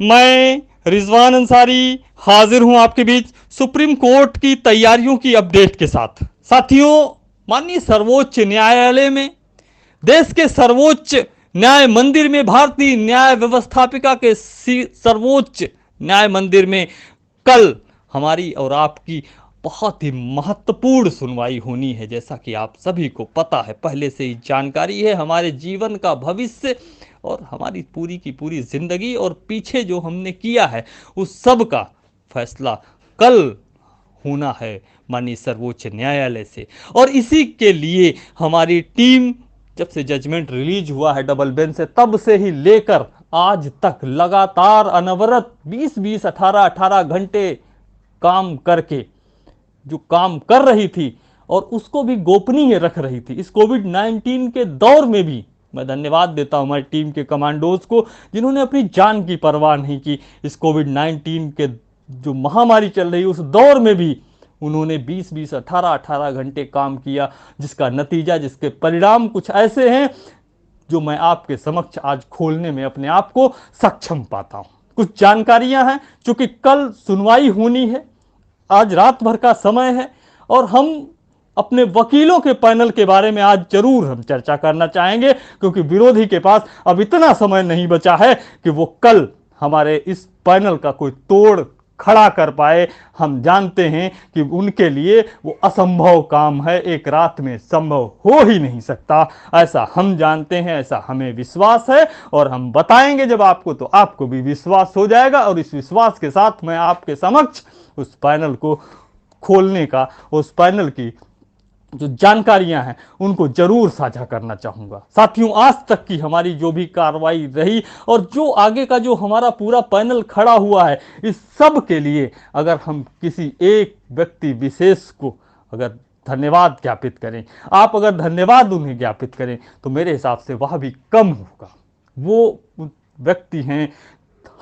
मैं रिजवान अंसारी हाजिर हूं आपके बीच सुप्रीम कोर्ट की तैयारियों की अपडेट के साथ। साथियों, माननीय सर्वोच्च न्यायालय में, देश के सर्वोच्च न्याय मंदिर में, भारतीय न्याय व्यवस्थापिका के सर्वोच्च न्याय मंदिर में कल हमारी और आपकी बहुत ही महत्वपूर्ण सुनवाई होनी है। जैसा कि आप सभी को पता है, पहले से ही जानकारी है, हमारे जीवन का भविष्य और हमारी पूरी की पूरी जिंदगी और पीछे जो हमने किया है उस सब का फैसला कल होना है माननीय सर्वोच्च न्यायालय से। और इसी के लिए हमारी टीम, जब से जजमेंट रिलीज हुआ है डबल बेंच से, तब से ही लेकर आज तक लगातार अनवरत 20-20, 18-18 घंटे काम करके जो काम कर रही थी और उसको भी गोपनीय रख रही थी। इस कोविड 19 के दौर में भी मैं धन्यवाद देता हूं हमारी टीम के कमांडोज को, जिन्होंने अपनी जान की परवाह नहीं की। इस कोविड 19 के जो महामारी चल रही उस दौर में भी उन्होंने 20-20, 18-18 घंटे काम किया, जिसका नतीजा, जिसके परिणाम कुछ ऐसे हैं जो मैं आपके समक्ष आज खोलने में अपने आप को सक्षम पाता हूं। कुछ जानकारियां हैं, चूंकि कल सुनवाई होनी है, आज रात भर का समय है और हम अपने वकीलों के पैनल के बारे में आज जरूर हम चर्चा करना चाहेंगे, क्योंकि विरोधी के पास अब इतना समय नहीं बचा है कि वो कल हमारे इस पैनल का कोई तोड़ खड़ा कर पाए। हम जानते हैं कि उनके लिए वो असंभव काम है, एक रात में संभव हो ही नहीं सकता, ऐसा हम जानते हैं, ऐसा हमें विश्वास है। और हम बताएंगे जब आपको, तो आपको भी विश्वास हो जाएगा। और इस विश्वास के साथ मैं आपके समक्ष उस पैनल को खोलने का, उस पैनल की जो जानकारियां हैं उनको जरूर साझा करना चाहूंगा। साथियों, आज तक की हमारी जो भी कार्रवाई रही और जो आगे का जो हमारा पूरा पैनल खड़ा हुआ है, इस सब के लिए अगर हम किसी एक व्यक्ति विशेष को अगर धन्यवाद ज्ञापित करें, आप अगर धन्यवाद उन्हें ज्ञापित करें, तो मेरे हिसाब से वह भी कम होगा। वो व्यक्ति हैं,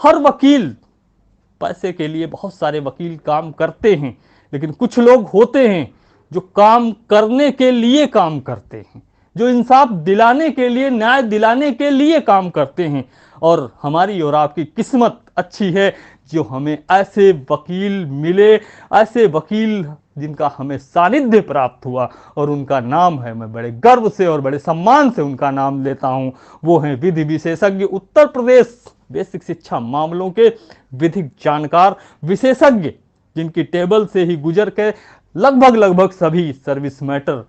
हर वकील, पैसे के लिए बहुत सारे वकील काम करते हैं, लेकिन कुछ लोग होते हैं जो काम करने के लिए काम करते हैं, जो इंसाफ दिलाने के लिए, न्याय दिलाने के लिए काम करते हैं। और हमारी और आपकी किस्मत अच्छी है जो हमें ऐसे वकील मिले, ऐसे वकील जिनका हमें सानिध्य प्राप्त हुआ। और उनका नाम है, मैं बड़े गर्व से और बड़े सम्मान से उनका नाम लेता हूं, वो हैं विधि विशेषज्ञ, उत्तर प्रदेश बेसिक शिक्षा मामलों के विधिक जानकार, विशेषज्ञ, जिनकी टेबल से ही गुजर के लगभग सभी सर्विस मैटर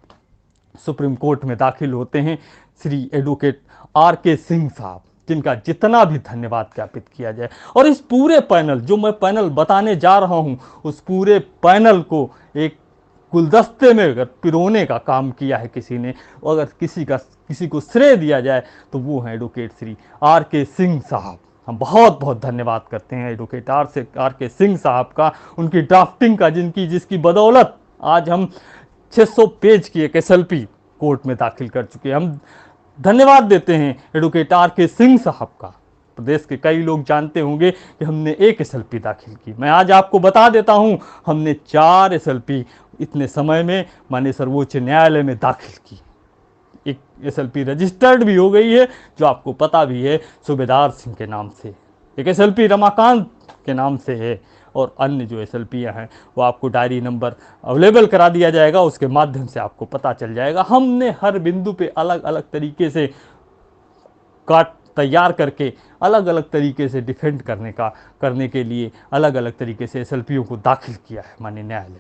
सुप्रीम कोर्ट में दाखिल होते हैं, श्री एडवोकेट आर के सिंह साहब, जिनका जितना भी धन्यवाद ज्ञापित किया जाए। और इस पूरे पैनल, जो मैं पैनल बताने जा रहा हूं, उस पूरे पैनल को एक गुलदस्ते में अगर पिरोने का काम किया है किसी ने, अगर किसी को श्रेय दिया जाए तो वो है एडवोकेट श्री आर के सिंह साहब। हम बहुत बहुत धन्यवाद करते हैं एडवोकेट आर के सिंह साहब का, उनकी ड्राफ्टिंग का, जिसकी बदौलत आज हम 600 पेज की एक एसएलपी कोर्ट में दाखिल कर चुके हैं। हम धन्यवाद देते हैं एडवोकेट आर के सिंह साहब का। प्रदेश के कई लोग जानते होंगे कि हमने एक एसएलपी दाखिल की, मैं आज आपको बता देता हूं, हमने 4 एसएलपी इतने समय में माननीय सर्वोच्च न्यायालय में दाखिल की। एक एसएलपी रजिस्टर्ड भी हो गई है, जो आपको पता भी है, सूबेदार सिंह के नाम से। एक एसएलपी रमाकांत के नाम से है, और अन्य जो एसएलपीयां हैं वो आपको डायरी नंबर अवेलेबल करा दिया जाएगा, उसके माध्यम से आपको पता चल जाएगा। हमने हर बिंदु पे अलग अलग तरीके से काट तैयार करके, अलग अलग तरीके से डिफेंड करने के लिए अलग अलग तरीके से एसएलपीओं को दाखिल किया है माननीय न्यायालय।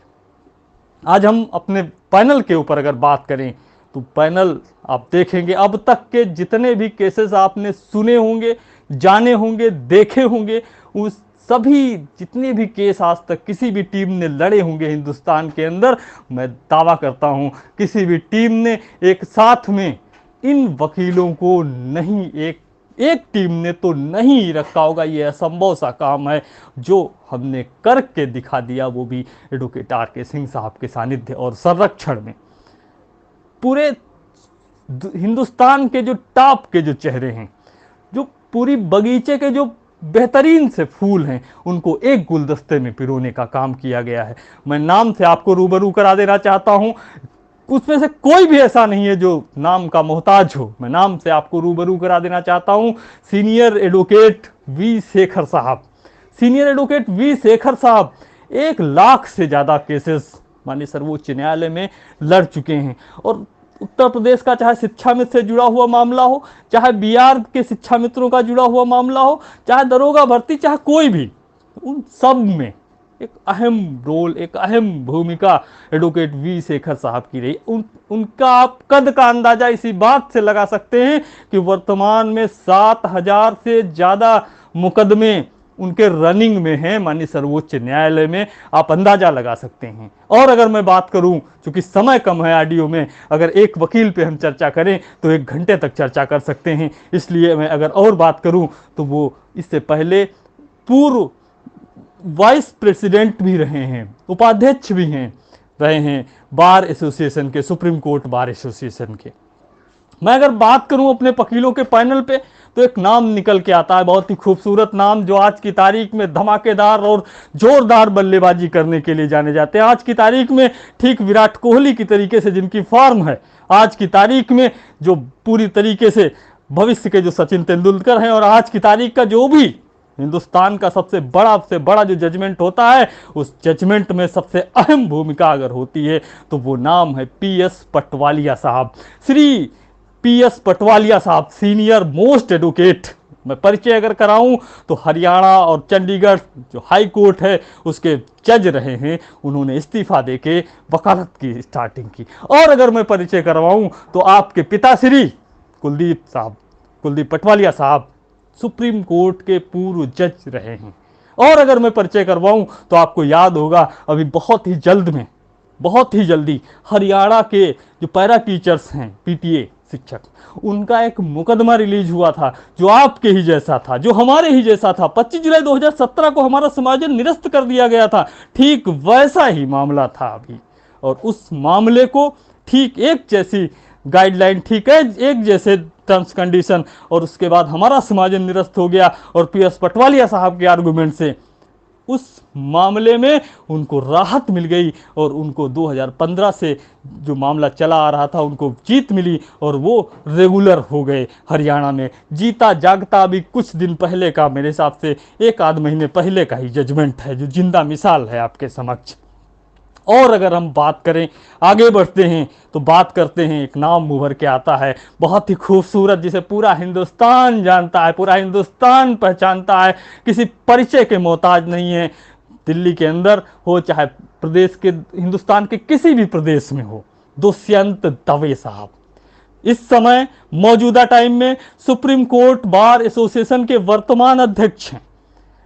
आज हम अपने पैनल के ऊपर अगर बात करें, तो पैनल आप देखेंगे, अब तक के जितने भी केसेस आपने सुने होंगे, जाने होंगे, देखे होंगे, उस सभी जितने भी केस आज तक किसी भी टीम ने लड़े होंगे हिंदुस्तान के अंदर, मैं दावा करता हूं किसी भी टीम ने एक साथ में इन वकीलों को नहीं, एक टीम ने तो नहीं रखा होगा। ये असंभव सा काम है जो हमने करके दिखा दिया, वो भी एडवोकेट आर के सिंह साहब के सानिध्य और संरक्षण में। पूरे हिंदुस्तान के जो टॉप के जो चेहरे हैं, जो पूरी बगीचे के जो बेहतरीन से फूल हैं, उनको एक गुलदस्ते में पिरोने का काम किया गया है। मैं नाम से आपको रूबरू करा देना चाहता हूं, उसमें से कोई भी ऐसा नहीं है जो नाम का मोहताज हो। मैं नाम से आपको रूबरू करा देना चाहता हूं, सीनियर एडवोकेट वी शेखर साहब, सीनियर एडवोकेट वी शेखर साहब 1 लाख से ज्यादा केसेस माननीय सर्वोच्च न्यायालय में लड़ चुके हैं। और उत्तर प्रदेश का चाहे शिक्षा मित्र से जुड़ा हुआ मामला हो, चाहे बिहार के शिक्षा मित्रों का जुड़ा हुआ मामला हो, चाहे दरोगा भर्ती, चाहे कोई भी, उन सब में एक अहम रोल, एक अहम भूमिका एडवोकेट वी शेखर साहब की रही। उनका आप कद का अंदाजा इसी बात से लगा सकते हैं कि वर्तमान में 7,000 से ज्यादा मुकदमे उनके रनिंग में हैं माननीय सर्वोच्च न्यायालय में, आप अंदाजा लगा सकते हैं। और अगर मैं बात करूं, चूंकि समय कम है ऑडियो में, अगर एक वकील पे हम चर्चा करें तो 1 घंटे तक चर्चा कर सकते हैं, इसलिए मैं अगर और बात करूं तो वो इससे पहले पूर्व वाइस प्रेसिडेंट भी रहे हैं, उपाध्यक्ष भी रहे हैं बार एसोसिएशन के, सुप्रीम कोर्ट बार एसोसिएशन के। मैं अगर बात करूं अपने वकीलों के पैनल पे तो एक नाम निकल के आता है, बहुत ही खूबसूरत नाम, जो आज की तारीख में धमाकेदार और जोरदार बल्लेबाजी करने के लिए जाने जाते हैं। आज की तारीख में ठीक विराट कोहली की तरीके से जिनकी फॉर्म है, आज की तारीख में जो पूरी तरीके से भविष्य के जो सचिन तेंदुलकर हैं, और आज की तारीख का जो भी हिंदुस्तान का सबसे बड़ा जो जजमेंट होता है, उस जजमेंट में सबसे अहम भूमिका अगर होती है तो वो नाम है पीएस पटवालिया साहब। श्री पीएस पटवालिया साहब सीनियर मोस्ट एडवोकेट। मैं परिचय अगर कराऊं तो हरियाणा और चंडीगढ़ जो हाई कोर्ट है उसके जज रहे हैं। उन्होंने इस्तीफा देके वकालत की स्टार्टिंग की। और अगर मैं परिचय करवाऊं तो आपके पिताश्री कुलदीप साहब, कुलदीप पटवालिया साहब सुप्रीम कोर्ट के पूर्व जज रहे हैं। और अगर मैं परिचय करवाऊं तो आपको याद होगा अभी बहुत ही जल्दी हरियाणा के जो पैरा टीचर्स हैं, पीटीए शिक्षक, उनका एक मुकदमा रिलीज हुआ था जो आपके ही जैसा था, जो हमारे ही जैसा था। 25 जुलाई 2017 को हमारा समाजन निरस्त कर दिया गया था, ठीक वैसा ही मामला था अभी। और उस मामले को ठीक एक जैसी गाइडलाइन, ठीक है एक जैसे टर्म्स कंडीशन, और उसके बाद हमारा समाजन निरस्त हो गया। और पीएस पटवालिया साहब के आर्गुमेंट से उस मामले में उनको राहत मिल गई और उनको 2015 से जो मामला चला आ रहा था उनको जीत मिली और वो रेगुलर हो गए हरियाणा में। जीता जागता अभी कुछ दिन पहले का, मेरे हिसाब से 1 आध महीने पहले का ही जजमेंट है जो जिंदा मिसाल है आपके समक्ष। और अगर हम बात करें, आगे बढ़ते हैं तो बात करते हैं, एक नाम उभर के आता है बहुत ही खूबसूरत, जिसे पूरा हिंदुस्तान जानता है, पूरा हिंदुस्तान पहचानता है, किसी परिचय के मोहताज नहीं है। दिल्ली के अंदर हो चाहे प्रदेश के, हिंदुस्तान के किसी भी प्रदेश में हो, दुष्यंत दवे साहब इस समय मौजूदा टाइम में सुप्रीम कोर्ट बार एसोसिएशन के वर्तमान अध्यक्ष हैं।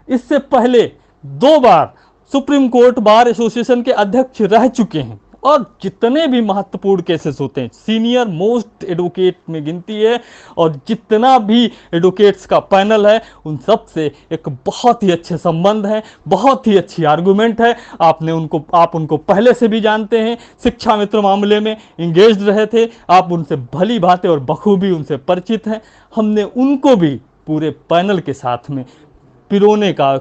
इससे पहले 2 बार सुप्रीम कोर्ट बार एसोसिएशन के अध्यक्ष रह चुके हैं। और जितने भी महत्वपूर्ण केसेस होते हैं, सीनियर मोस्ट एडवोकेट में गिनती है, और जितना भी एडवोकेट्स का पैनल है उन सब से एक बहुत ही अच्छे संबंध है, बहुत ही अच्छी आर्गुमेंट है। आप उनको पहले से भी जानते हैं, शिक्षा मित्र मामले में इंगेज रहे थे, आप उनसे भली भांति और बखूबी उनसे परिचित हैं। हमने उनको भी पूरे पैनल के साथ में पिरोने का,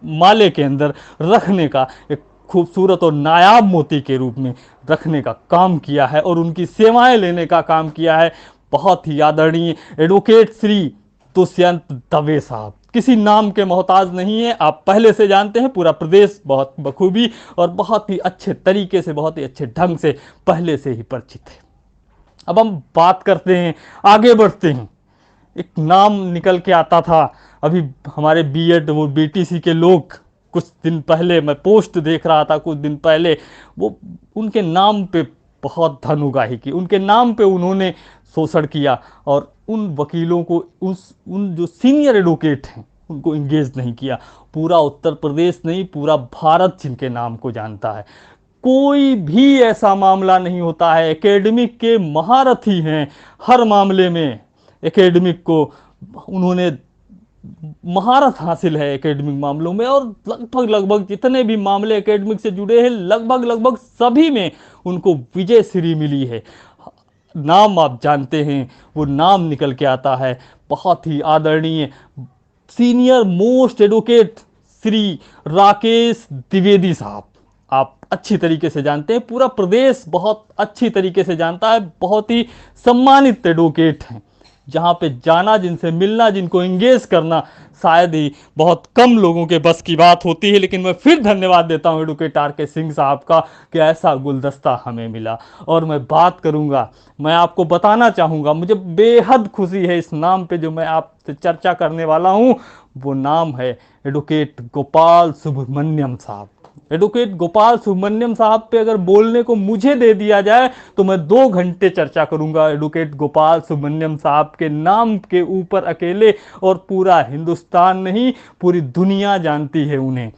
माले के अंदर रखने का, एक खूबसूरत और नायाब मोती के रूप में रखने का काम किया है और उनकी सेवाएं लेने का काम किया है। बहुत ही आदरणीय एडवोकेट श्री दुष्यंत दवे साहब किसी नाम के मोहताज नहीं है, आप पहले से जानते हैं, पूरा प्रदेश बहुत बखूबी और बहुत ही अच्छे तरीके से, बहुत ही अच्छे ढंग से पहले से ही परिचित है। अब हम बात करते हैं, आगे बढ़ते हैं। एक नाम निकल के आता था अभी हमारे बीएड वो बीटीसी के लोग, कुछ दिन पहले मैं पोस्ट देख रहा था, कुछ दिन पहले वो उनके नाम पे बहुत धन उगाही की, उनके नाम पे उन्होंने शोषण किया और उन वकीलों को, उन जो सीनियर एडवोकेट हैं उनको इंगेज नहीं किया। पूरा उत्तर प्रदेश नहीं, पूरा भारत जिनके नाम को जानता है। कोई भी ऐसा मामला नहीं होता है, एकेडमिक के महारथी हैं हर मामले में, एकेडमिक को उन्होंने महारत हासिल है एकेडमिक मामलों में, और लगभग जितने भी मामले एकेडमिक से जुड़े हैं लगभग सभी में उनको विजय श्री मिली है। नाम आप जानते हैं, वो नाम निकल के आता है बहुत ही आदरणीय senior most advocate Shri Rakesh Dwivedi साहब। आप अच्छी तरीके से जानते हैं, पूरा प्रदेश बहुत अच्छी तरीके से जानता है, बहुत ही सम्मानित एडवोकेट हैं। जहाँ पे जाना, जिनसे मिलना, जिनको इंगेज करना शायद ही बहुत कम लोगों के बस की बात होती है। लेकिन मैं फिर धन्यवाद देता हूँ एडवोकेट आर के सिंह साहब का कि ऐसा गुलदस्ता हमें मिला। और मैं बात करूँगा, मैं आपको बताना चाहूँगा, मुझे बेहद खुशी है इस नाम पे जो मैं आपसे चर्चा करने वाला हूँ। वो नाम है एडवोकेट गोपाल सुब्रमण्यम साहब। एडवोकेट गोपाल सुब्रमण्यम साहब पे अगर बोलने को मुझे दे दिया जाए तो मैं 2 घंटे चर्चा करूंगा एडवोकेट गोपाल सुब्रमण्यम साहब के नाम के ऊपर अकेले। और पूरा हिंदुस्तान नहीं, पूरी दुनिया जानती है उन्हें।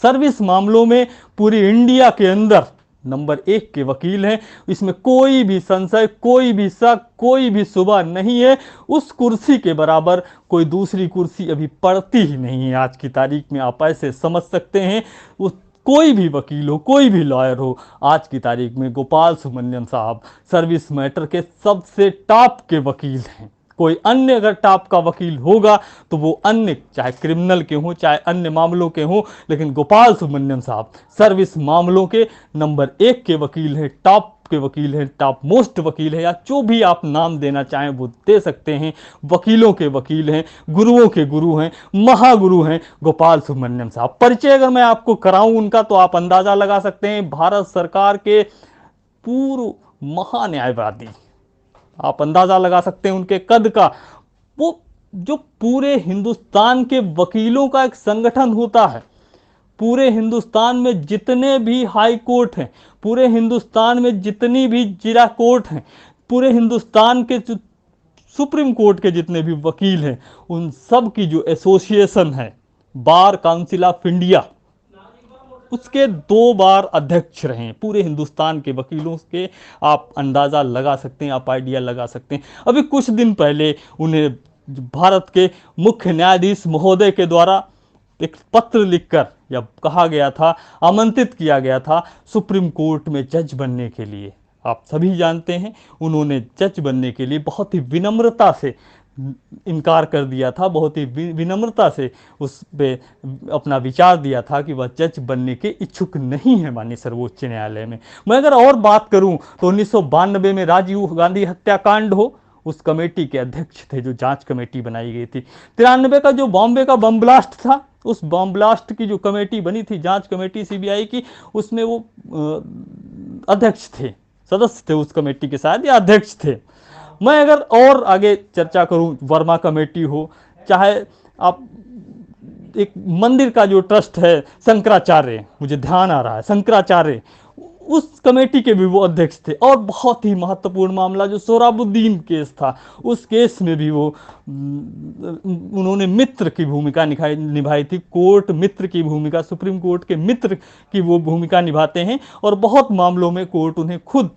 सर्विस मामलों में पूरी इंडिया के अंदर नंबर 1 के वकील हैं। इसमें कोई भी संशय, कोई भी शक, कोई भी शुबा नहीं है। उस कुर्सी के बराबर कोई दूसरी कुर्सी अभी पड़ती ही नहीं है आज की तारीख में। आप ऐसे समझ सकते हैं, उस कोई भी वकील हो, कोई भी लॉयर हो, आज की तारीख में गोपाल सुब्रमण्यम साहब सर्विस मैटर के सबसे टॉप के वकील हैं। कोई अन्य अगर टॉप का वकील होगा तो वो अन्य चाहे क्रिमिनल के हों, चाहे अन्य मामलों के हों, लेकिन गोपाल सुब्रमण्यम साहब सर्विस मामलों के नंबर 1 के वकील हैं, टॉप के वकील हैं, टॉप मोस्ट वकील हैं, या जो भी आप नाम देना चाहें वो दे सकते हैं। वकीलों के वकील हैं, गुरुओं के गुरु हैं, महागुरु हैं गोपाल सुब्रमण्यम साहब। परिचय अगर मैं आपको कराऊं उनका तो आप अंदाजा लगा सकते हैं, भारत सरकार के पूर्व महान्यायवादी। आप अंदाजा लगा सकते हैं उनके कद का। वो जो पूरे हिंदुस्तान के वकीलों का एक संगठन होता है, पूरे हिंदुस्तान में जितने भी हाई कोर्ट हैं, पूरे हिंदुस्तान में जितनी भी जिला कोर्ट हैं, पूरे हिंदुस्तान के जो सुप्रीम कोर्ट के जितने भी वकील हैं, उन सब की जो एसोसिएशन है, बार काउंसिल ऑफ इंडिया, उसके 2 बार अध्यक्ष रहे हैं पूरे हिंदुस्तान के वकीलों के। आप अंदाज़ा लगा सकते हैं, आप आइडिया लगा सकते हैं। अभी कुछ दिन पहले उन्हें भारत के मुख्य न्यायाधीश महोदय के द्वारा एक पत्र लिखकर या कहा गया था, आमंत्रित किया गया था सुप्रीम कोर्ट में जज बनने के लिए। आप सभी जानते हैं उन्होंने जज बनने के लिए बहुत ही विनम्रता से इनकार कर दिया था, बहुत ही विनम्रता से उस पे अपना विचार दिया था कि वह जज बनने के इच्छुक नहीं है माननीय सर्वोच्च न्यायालय में। मैं अगर और बात करूं तो 1992 में राजीव गांधी हत्याकांड हो, उस कमेटी के अध्यक्ष थे, जो जांच कमेटी बनाई गई थी। 93 का जो बॉम्बे का बम ब्लास्ट था, उस बम ब्लास्ट की जो कमेटी बनी थी, जांच कमेटी सीबीआई की, उसमें वो अध्यक्ष थे, सदस्य थे उस कमेटी के, शायद या अध्यक्ष थे। मैं अगर और आगे चर्चा करूं, वर्मा कमेटी हो, चाहे आप एक मंदिर का जो ट्रस्ट है शंकराचार्य, मुझे ध्यान आ रहा है शंकराचार्य, उस कमेटी के भी वो अध्यक्ष थे। और बहुत ही महत्वपूर्ण मामला जो सोहराबुद्दीन केस था, उस केस में भी वो उन्होंने मित्र की भूमिका निभाई थी। कोर्ट मित्र की भूमिका, सुप्रीम कोर्ट के मित्र की वो भूमिका निभाते हैं। और बहुत मामलों में कोर्ट उन्हें खुद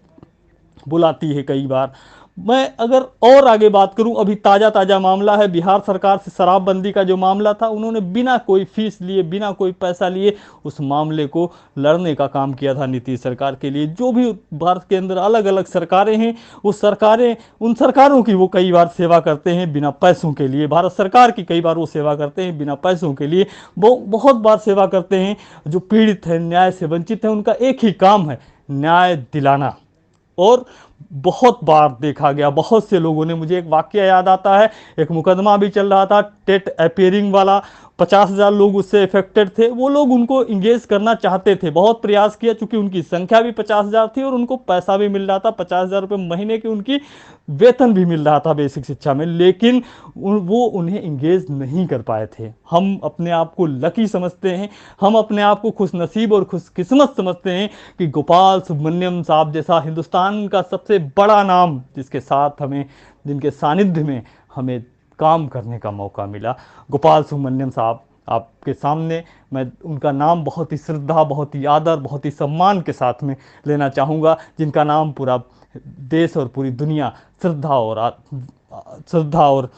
बुलाती है कई बार। मैं अगर और आगे बात करूं, अभी ताज़ा ताज़ा मामला है बिहार सरकार से शराबबंदी का जो मामला था, उन्होंने बिना कोई फीस लिए, बिना कोई पैसा लिए उस मामले को लड़ने का काम किया था नीतीश सरकार के लिए। जो भी भारत के अंदर अलग अलग सरकारें हैं, वो सरकारें, उन सरकारों की वो कई बार सेवा करते हैं बिना पैसों के लिए। भारत सरकार की कई बार वो सेवा करते हैं बिना पैसों के लिए, वो बहुत बार सेवा करते हैं। जो पीड़ित हैं, न्याय से वंचित हैं, उनका एक ही काम है न्याय दिलाना। और बहुत बार देखा गया, बहुत से लोगों ने, मुझे एक वाक्य याद आता है, एक मुकदमा भी चल रहा था टेट अपेयरिंग वाला, 50,000 लोग उससे इफेक्टेड थे। वो लोग उनको इंगेज करना चाहते थे, बहुत प्रयास किया, चूंकि उनकी संख्या भी 50,000 थी और उनको पैसा भी मिल रहा था, 50,000 रुपये महीने की उनकी वेतन भी मिल रहा था बेसिक शिक्षा में, लेकिन वो उन्हें इंगेज नहीं कर पाए थे। हम अपने आप को लकी समझते हैं, हम अपने आप को खुशनसीब और खुशकिस्मत समझते हैं कि गोपाल सुब्रमण्यम साहब जैसा हिंदुस्तान का सबसे बड़ा नाम, जिसके साथ हमें, जिनके सानिध्य में हमें काम करने का मौका मिला, गोपाल सुब्रमण्यम साहब आपके सामने मैं उनका नाम बहुत ही श्रद्धा, बहुत ही आदर, बहुत ही सम्मान के साथ में लेना चाहूँगा, जिनका नाम पूरा देश और पूरी दुनिया श्रद्धा और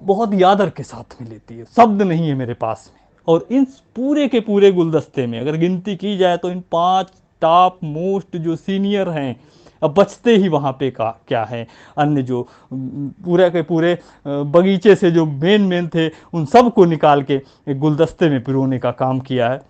बहुत ही आदर के साथ में लेती है। शब्द नहीं है मेरे पास में। और इन पूरे के पूरे गुलदस्ते में अगर गिनती की जाए तो इन 5 टॉप मोस्ट जो सीनियर हैं, अब बचते ही वहाँ पे क्या है, अन्य जो पूरे के पूरे बगीचे से जो मेन थे, उन सब को निकाल के एक गुलदस्ते में पिरोने का काम किया है।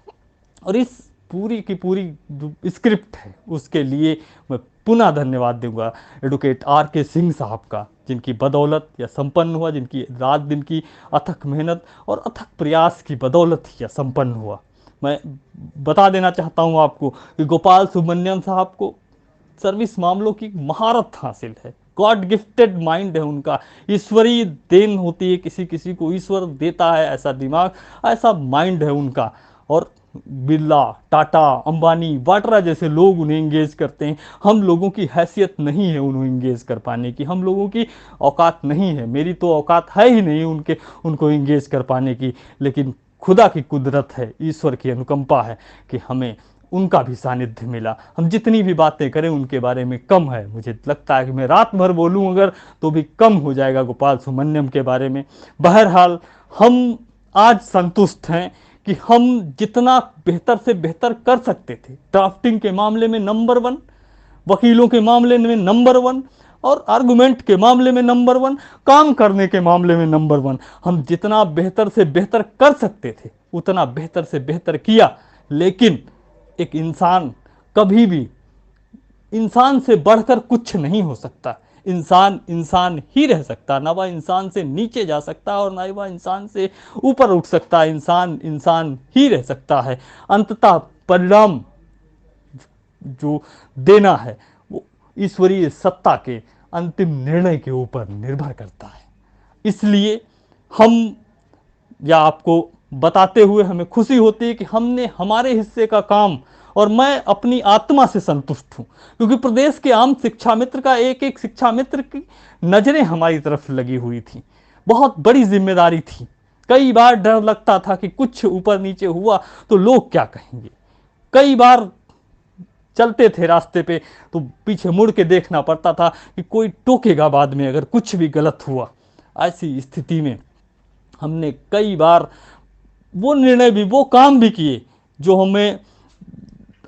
और इस पूरी की पूरी जो स्क्रिप्ट है, उसके लिए मैं पुनः धन्यवाद दूंगा एडवोकेट आर के सिंह साहब का, जिनकी बदौलत यह संपन्न हुआ, जिनकी रात दिन की अथक मेहनत और अथक प्रयास की बदौलत यह संपन्न हुआ। मैं बता देना चाहता हूँ आपको कि गोपाल सुब्रमण्यम साहब को सर्विस मामलों की महारत हासिल है। गॉड गिफ्टेड माइंड है उनका, ईश्वरीय देन होती है, किसी किसी को ईश्वर देता है ऐसा दिमाग, ऐसा माइंड है उनका। और बिरला, टाटा, अंबानी, वाड्रा जैसे लोग उन्हें इंगेज करते हैं। हम लोगों की हैसियत नहीं है उन्हें इंगेज कर पाने की, हम लोगों की औकात नहीं है, मेरी तो औकात है ही नहीं उनको इंगेज कर पाने की। लेकिन खुदा की कुदरत है, ईश्वर की अनुकंपा है कि हमें उनका भी सानिध्य मिला। हम जितनी भी बातें करें उनके बारे में कम है। मुझे लगता है कि मैं रात भर बोलूं अगर तो भी कम हो जाएगा गोपाल सुब्रमण्यम के बारे में। बहरहाल हम आज संतुष्ट हैं कि हम जितना बेहतर से बेहतर कर सकते थे, ड्राफ्टिंग के मामले में नंबर वन, वकीलों के मामले में नंबर वन, और आर्गुमेंट के मामले में नंबर वन, काम करने के मामले में नंबर वन, हम जितना बेहतर से बेहतर कर सकते थे उतना बेहतर से बेहतर किया। लेकिन एक इंसान कभी भी इंसान से बढ़कर कुछ नहीं हो सकता। इंसान इंसान ही रह सकता, ना वह इंसान से नीचे जा सकता और ना वह इंसान से ऊपर उठ सकता। इंसान इंसान ही रह सकता है। अंततः परिणाम जो देना है वो ईश्वरीय सत्ता के अंतिम निर्णय के ऊपर निर्भर करता है। इसलिए हम, या आपको बताते हुए हमें खुशी होती है कि हमने हमारे हिस्से का काम, और मैं अपनी आत्मा से संतुष्ट हूं, क्योंकि प्रदेश के आम शिक्षा मित्र का एक एक शिक्षा मित्र की नजरें हमारी तरफ लगी हुई थी। बहुत बड़ी जिम्मेदारी थी। कई बार डर लगता था कि कुछ ऊपर नीचे हुआ तो लोग क्या कहेंगे। कई बार चलते थे रास्ते पे तो पीछे मुड़ के देखना पड़ता था कि कोई टोकेगा बाद में अगर कुछ भी गलत हुआ। ऐसी स्थिति में हमने कई बार वो निर्णय भी, वो काम भी किए जो हमें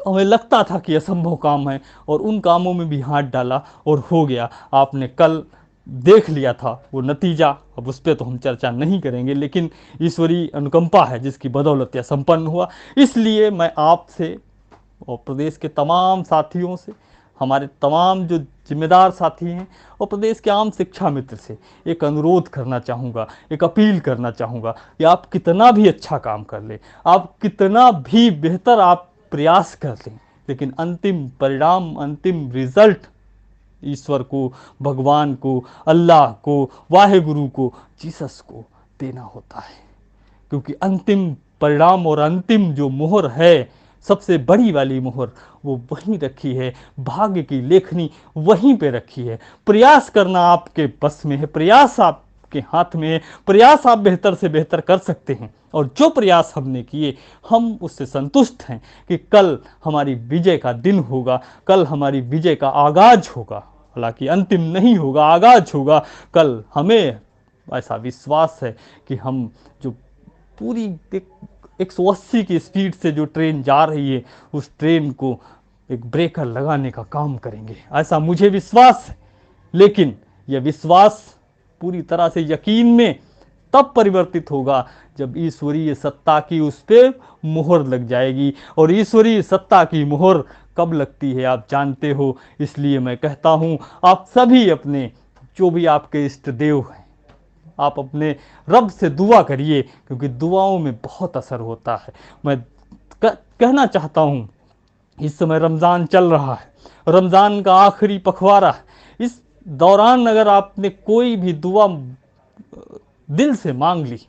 हमें लगता था कि असंभव काम है, और उन कामों में भी हाथ डाला और हो गया। आपने कल देख लिया था वो नतीजा, अब उस पर तो हम चर्चा नहीं करेंगे, लेकिन ईश्वरीय अनुकंपा है जिसकी बदौलत यह संपन्न हुआ। इसलिए मैं आपसे और प्रदेश के तमाम साथियों से, हमारे तमाम जो जिम्मेदार साथी हैं और प्रदेश के आम शिक्षा मित्र से एक अनुरोध करना चाहूँगा, एक अपील करना चाहूँगा कि आप कितना भी अच्छा काम कर लें, आप कितना भी बेहतर आप प्रयास कर लें, लेकिन अंतिम परिणाम, अंतिम रिजल्ट ईश्वर को, भगवान को, अल्लाह को, वाहेगुरु को, जीसस को देना होता है। क्योंकि अंतिम परिणाम और अंतिम जो मोहर है, सबसे बड़ी वाली मोहर, वो वहीं रखी है, भाग्य की लेखनी वहीं पे रखी है। प्रयास करना आपके बस में है, प्रयास आपके हाथ में है, प्रयास आप बेहतर से बेहतर कर सकते हैं। और जो प्रयास हमने किए, हम उससे संतुष्ट हैं कि कल हमारी विजय का दिन होगा, कल हमारी विजय का आगाज होगा। हालांकि अंतिम नहीं होगा, आगाज होगा। कल हमें ऐसा विश्वास है कि हम जो पूरी 180 की स्पीड से जो ट्रेन जा रही है, उस ट्रेन को एक ब्रेकर लगाने का काम करेंगे, ऐसा मुझे विश्वास है। लेकिन यह विश्वास पूरी तरह से यकीन में तब परिवर्तित होगा जब ईश्वरीय सत्ता की उस पर मुहर लग जाएगी। और ईश्वरीय सत्ता की मुहर कब लगती है आप जानते हो। इसलिए मैं कहता हूं, आप सभी अपने जो भी आपके इष्ट देव हैं, आप अपने रब से दुआ करिए, क्योंकि दुआओं में बहुत असर होता है। मैं कहना चाहता हूँ, इस समय रमज़ान चल रहा है, रमज़ान का आखिरी पखवाड़ा है। इस दौरान अगर आपने कोई भी दुआ दिल से मांग ली,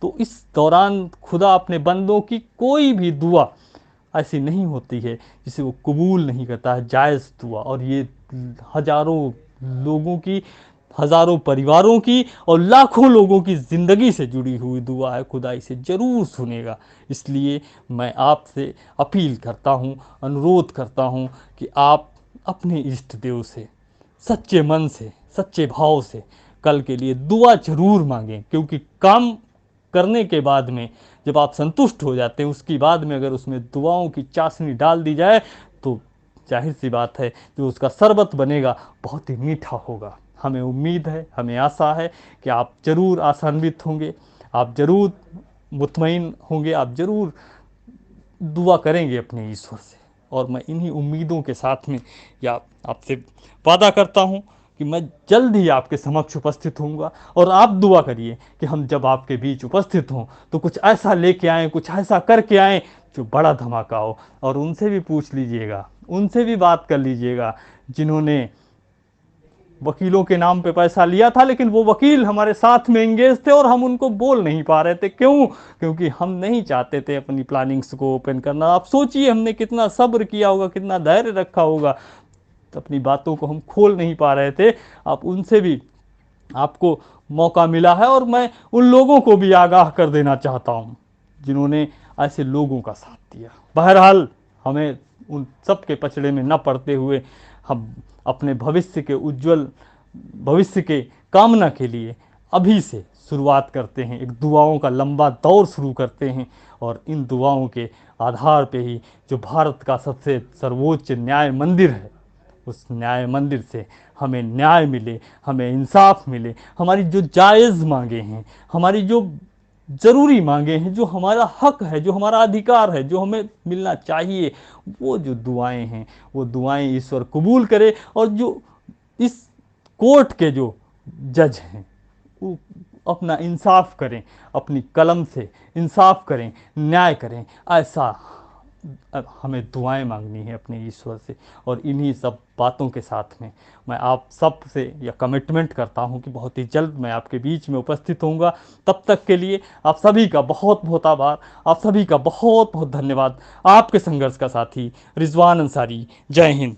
तो इस दौरान खुदा अपने बंदों की कोई भी दुआ ऐसी नहीं होती है जिसे वो कबूल नहीं करता है, जायज़ दुआ। और ये हजारों लोगों की, हजारों परिवारों की और लाखों लोगों की ज़िंदगी से जुड़ी हुई दुआ है, खुदा इसे ज़रूर सुनेगा। इसलिए मैं आपसे अपील करता हूँ, अनुरोध करता हूँ कि आप अपने इष्ट देव से सच्चे मन से, सच्चे भाव से कल के लिए दुआ जरूर मांगें। क्योंकि काम करने के बाद में जब आप संतुष्ट हो जाते हैं, उसकी बाद में अगर उसमें दुआओं की चाशनी डाल दी जाए तो जाहिर सी बात है जो उसका शरबत बनेगा बहुत ही मीठा होगा। हमें उम्मीद है, हमें आशा है कि आप जरूर आशान्वित होंगे, आप जरूर मुतमईन होंगे, आप जरूर दुआ करेंगे अपने ईश्वर से। और मैं इन्हीं उम्मीदों के साथ में या आपसे वादा करता हूँ कि मैं जल्द ही आपके समक्ष उपस्थित होऊंगा, और आप दुआ करिए कि हम जब आपके बीच उपस्थित हों तो कुछ ऐसा लेके आएँ, कुछ ऐसा करके आएँ जो बड़ा धमाका हो। और उनसे भी पूछ लीजिएगा, उनसे भी बात कर लीजिएगा जिन्होंने वकीलों के नाम पे पैसा लिया था, लेकिन वो वकील हमारे साथ में एंगेज थे और हम उनको बोल नहीं पा रहे थे। क्यों? क्योंकि हम नहीं चाहते थे अपनी प्लानिंग्स को ओपन करना। आप सोचिए हमने कितना सब्र किया होगा, कितना धैर्य रखा होगा, तो अपनी बातों को हम खोल नहीं पा रहे थे। आप उनसे भी आपको मौका मिला है, और मैं उन लोगों को भी आगाह कर देना चाहता हूँ जिन्होंने ऐसे लोगों का साथ दिया। बहरहाल, हमें उन सब के पचड़े में न पड़ते हुए हम अपने भविष्य के उज्जवल भविष्य के कामना के लिए अभी से शुरुआत करते हैं, एक दुआओं का लंबा दौर शुरू करते हैं, और इन दुआओं के आधार पे ही जो भारत का सबसे सर्वोच्च न्याय मंदिर है, उस न्याय मंदिर से हमें न्याय मिले, हमें इंसाफ मिले, हमारी जो जायज़ मांगे हैं, हमारी जो ज़रूरी मांगे हैं, जो हमारा हक है, जो हमारा अधिकार है, जो हमें मिलना चाहिए, वो जो दुआएं हैं, वो दुआएं ईश्वर कबूल करे। और जो इस कोर्ट के जो जज हैं वो अपना इंसाफ करें, अपनी कलम से इंसाफ करें, न्याय करें, ऐसा हमें दुआएं मांगनी है अपने ईश्वर से। और इन्हीं सब बातों के साथ में मैं आप सब से यह कमिटमेंट करता हूं कि बहुत ही जल्द मैं आपके बीच में उपस्थित होऊंगा। तब तक के लिए आप सभी का बहुत बहुत आभार, आप सभी का बहुत बहुत धन्यवाद। आपके संघर्ष का साथी रिजवान अंसारी। जय हिंद।